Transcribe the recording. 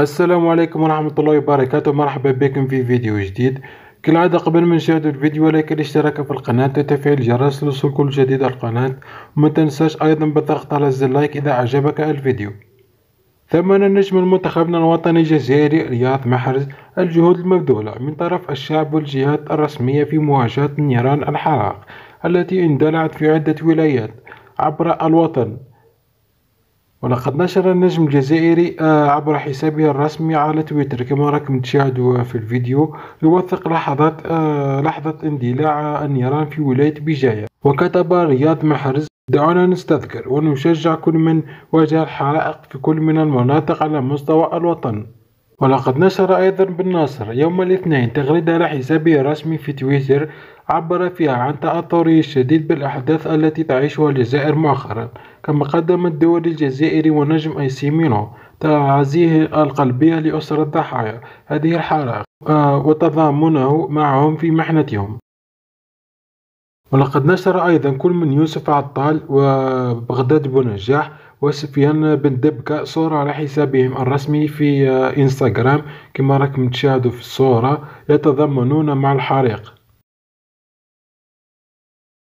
السلام عليكم ورحمة الله وبركاته. مرحبا بكم في فيديو جديد. كالعادة قبل ما نشاهد الفيديو عليك الاشتراك في القناة وتفعيل الجرس لوصول كل جديد على القناة، وما تنساش أيضا بالضغط على زر لايك إذا أعجبك الفيديو. ثمن نجم المنتخبنا الوطني الجزائري رياض محرز الجهود المبذولة من طرف الشعب والجهات الرسمية في مواجهة نيران الحرائق التي اندلعت في عدة ولايات عبر الوطن. ولقد نشر النجم الجزائري عبر حسابه الرسمي على تويتر كما راكم تشاهدوا في الفيديو يوثق لحظة اندلاع النيران في ولاية بجاية. وكتب رياض محرز: دعونا نستذكر ونشجع كل من واجه الحرائق في كل من المناطق على مستوى الوطن. ولقد نشر أيضا بن ناصر يوم الاثنين تغريدة على حسابه الرسمي في تويتر عبر فيها عن تأثره الشديد بالأحداث التي تعيشها الجزائر مؤخرا، كما قدم الدول الجزائري ونجم أي سي مينو تعازيه القلبية لأسر ضحايا هذه الحرائق وتضامنه معهم في محنتهم. ولقد نشر أيضا كل من يوسف عطال وبغداد بونجاح وسفيان بن دبكة صورة على حسابهم الرسمي في انستغرام كما راكم تشاهدوا في الصورة يتضامنون مع الحريق.